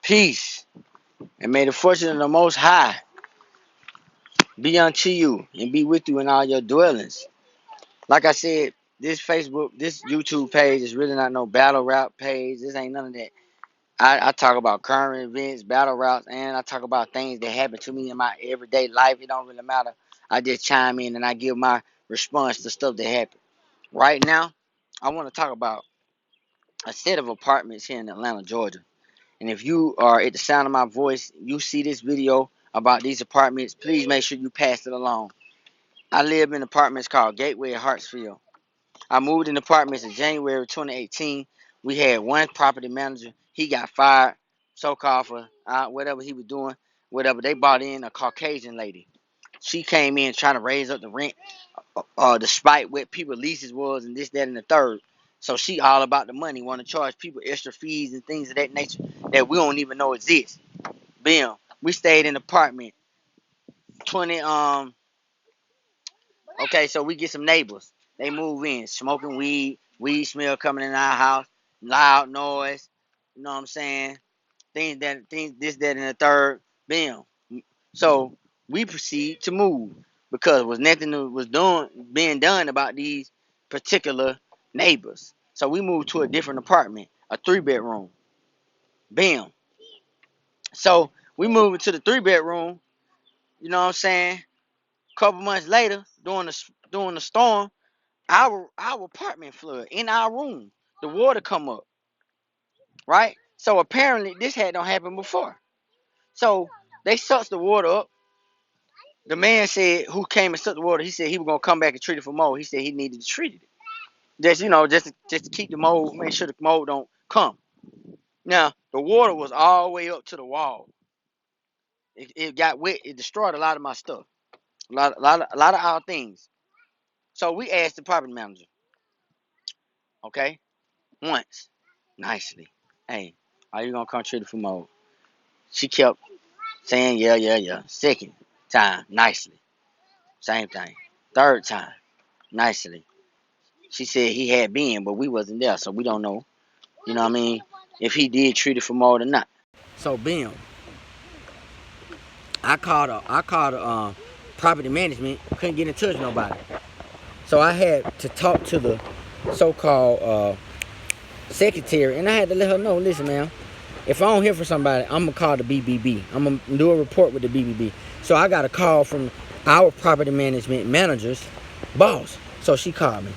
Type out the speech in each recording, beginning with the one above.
Peace, and may the fortune of the Most High be unto you and be with you in all your dwellings. Like I said, this YouTube page is really not no battle rap page. This ain't none of that. I talk about current events, battle raps, and I talk about things that happen to me in my everyday life. It don't really matter. I just chime in and I give my response to stuff that happened. Right now, I want to talk about a set of apartments here in Atlanta, Georgia. And if you are at the sound of my voice, you see this video about these apartments, please make sure you pass it along. I live in apartments called Gateway at Hartsfield. I moved in apartments in January 2018. We had one property manager. He got fired, so-called for whatever he was doing, whatever. They brought in a Caucasian lady. She came in trying to raise up the rent, despite what people's leases was and this, that, and the third. So she all about the money, want to charge people extra fees and things of that nature that we don't even know exist. Bam. We stayed in the apartment. 20 Okay, so we get some neighbors. They move in, smoking weed smell coming in our house, loud noise, you know what I'm saying? Things this, that, and the third. Bam. So we proceed to move because was nothing that was being done about these particular neighbors. So we moved to a different apartment, a 3-bedroom. Bam. So we moved into the 3-bedroom, you know what I'm saying? Couple months later, during the storm, our apartment flood in our room. The water come up, right? So apparently this had don't happen before. So they sucked the water up. The man said who came and sucked the water, he said he was gonna come back and treat it for mold. He said he needed to treat it. Just to keep the mold, make sure the mold don't come. Now the water was all the way up to the wall. It got wet. It destroyed a lot of my stuff. A lot of our things. So we asked the property manager, okay, once, nicely, hey, are you gonna come treat it for mold? She kept saying, yeah, yeah, yeah. Second time, nicely, same thing. Third time, nicely. She said he had been, but we wasn't there, so we don't know. You know what I mean? If he did treat it for mold or not. So bam, I called property management. Couldn't get in touch with nobody. So I had to talk to the so-called secretary, and I had to let her know, listen, man, if I don't hear from somebody, I'm gonna call the BBB. I'm gonna do a report with the BBB. So I got a call from our property management manager's boss. So she called me,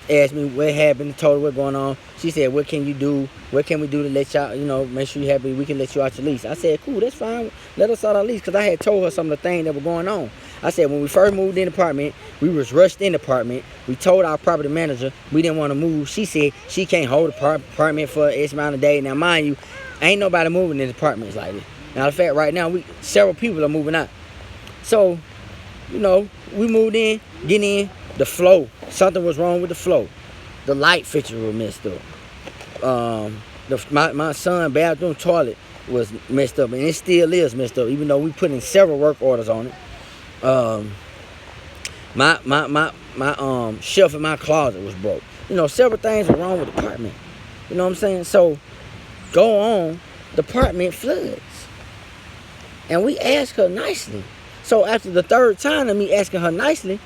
asked me what happened, told her what's going on. She said, what can you do? What can we do to let y'all, make sure you're happy? We can let you out your lease. I said, cool, that's fine. Let us out our lease, because I had told her some of the things that were going on. I said, when we first moved in the apartment, we was rushed in the apartment. We told our property manager we didn't want to move. She said she can't hold the apartment for X amount of days. Now, mind you, ain't nobody moving in apartments like this. Now, in fact, right now, several people are moving out. So, we moved in, get in, the flow. Something was wrong with the flow. The light fixture was messed up. My son's bathroom toilet was messed up, and it still is messed up, even though we put in several work orders on it. My shelf in my closet was broke. Several things were wrong with the apartment. You know what I'm saying? So, go on, the apartment floods. And we asked her nicely. So after the third time of me asking her nicely,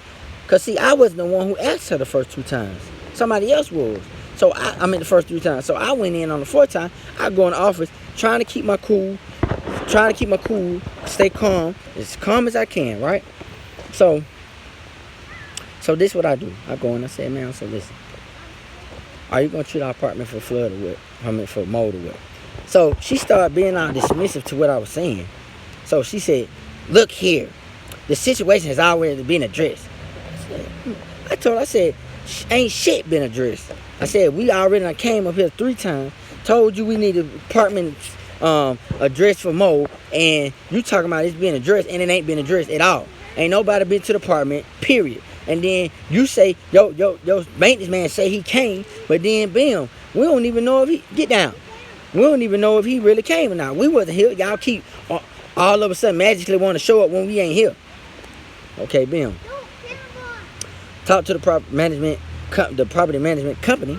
because see, I wasn't the one who asked her the first 2 times. Somebody else was. So I mean the first 3 times. So I went in on the 4th time. I go in the office trying to keep my cool, stay calm, as calm as I can, right? So this is what I do. I go in, I say, man, so listen, are you going to treat our apartment for flood or what? I mean, for mold or what? So she started being all dismissive to what I was saying. So she said, look here, the situation has already been addressed. I said, ain't shit been addressed. I said, we already came up here 3 times, told you we need the apartment addressed for mold, and you talking about it's being addressed, and it ain't been addressed at all. Ain't nobody been to the apartment, period. And then you say, yo, maintenance man say he came, but then bam, we don't even know if he, get down. We don't even know if he really came or not. We wasn't here. Y'all keep all of a sudden magically want to show up when we ain't here. Okay, bam. Talk to the property management company,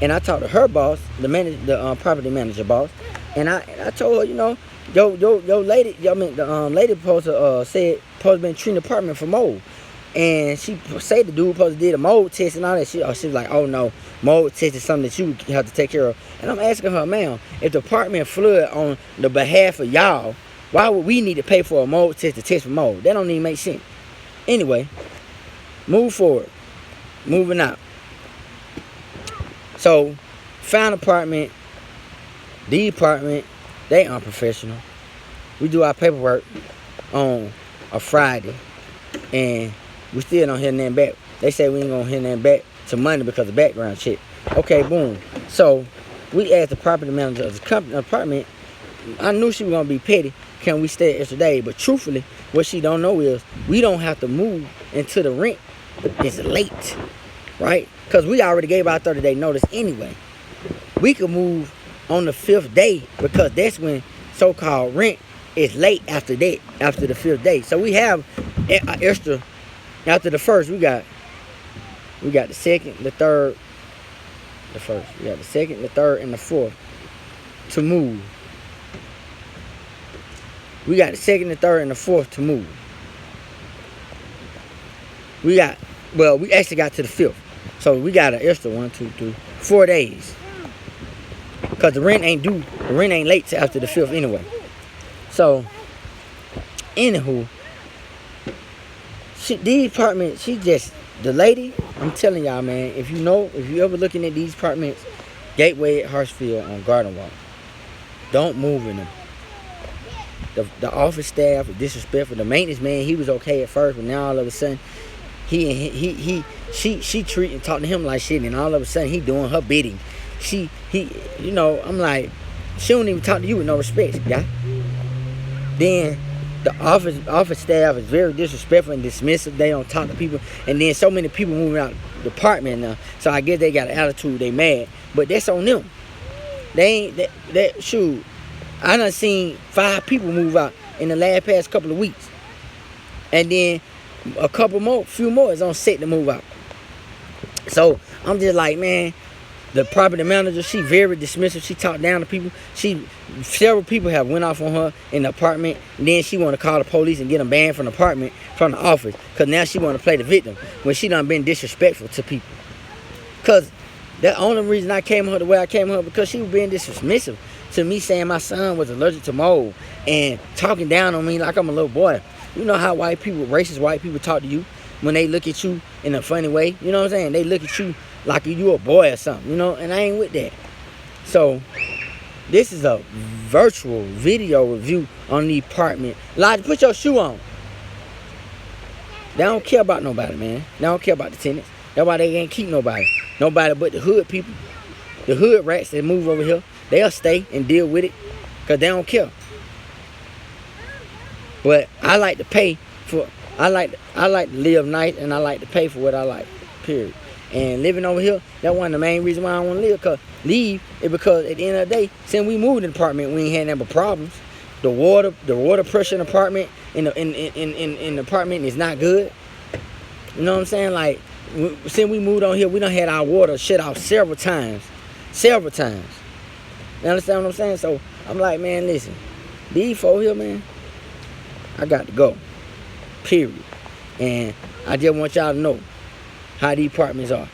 and I talked to her boss, the property manager boss. And I told her, you know, yo lady, I mean the lady supposed to supposed to been treating the apartment for mold. And she said the dude supposed to did a mold test and all that shit. She was like, oh no, mold test is something that you have to take care of. And I'm asking her, ma'am, if the apartment flood on the behalf of y'all, why would we need to pay for a mold test to test for mold? That don't even make sense. Anyway, move forward. Moving out. So, found apartment, the apartment, they unprofessional. We do our paperwork on a Friday, and we still don't hear nothing back. They say we ain't gonna hear nothing back to Monday because of background check. Okay, boom. So we asked the property manager of the company apartment. I knew she was gonna be petty. Can we stay extra day? But truthfully, what she don't know is we don't have to move until the rent is late, right? Because we already gave our 30-day notice anyway. We could move on the 5th day because that's when so-called rent is late after that, after the 5th day. So we have extra. After the first, we got the second, the third, the first. We got the second, the third, and the fourth to move. We got the second, the third, and the fourth to move. We actually got to the 5th. So we got an extra 1, 2, 3, 4 days. Because the rent ain't due. The rent ain't late till after the 5th anyway. So, anywho, these apartments, the lady, I'm telling y'all, man, if you ever looking at these apartments, Gateway at Hartsfield on Garden Walk, don't move in them. The office staff is disrespectful. The maintenance man, he was okay at first, but now all of a sudden, she treating, talking to him like shit, and all of a sudden he doing her bidding. I'm like, she don't even talk to you with no respect, yeah. Then the office staff is very disrespectful and dismissive. They don't talk to people, and then so many people moving out the apartment now. So I guess they got an attitude. They mad, but that's on them. They ain't that shoot. I done seen 5 people move out in the past couple of weeks, and then few more is on set to move out. So I'm just like, man, the property manager, she very dismissive. She talked down to people. Several people have went off on her in the apartment. And then she want to call the police and get them banned from the apartment, from the office. Because now she want to play the victim when she done been disrespectful to people. Because the only reason I came her the way I came her, because she was being dismissive to me, saying my son was allergic to mold and talking down on me like I'm a little boy. You know how racist white people talk to you when they look at you in a funny way? You know what I'm saying? They look at you like you a boy or something, you know? And I ain't with that. So, this is a virtual video review on the apartment. Lodge, put your shoe on. They don't care about nobody, man. They don't care about the tenants. That's why they can't keep nobody. Nobody but the hood people. The hood rats that move over here, they'll stay and deal with it because they don't care. But I like to pay for, I like to live nice, and I like to pay for what I like, period. And living over here, that's one of the main reasons why I want to leave is because at the end of the day, since we moved in the apartment, we ain't had no problems. The water pressure in the apartment in the apartment is not good. You know what I'm saying? Like, since we moved on here, we done had our water shut off several times. You understand what I'm saying? So I'm like, man, listen, these folk here, man, I got to go, period. And I just want y'all to know how these apartments are.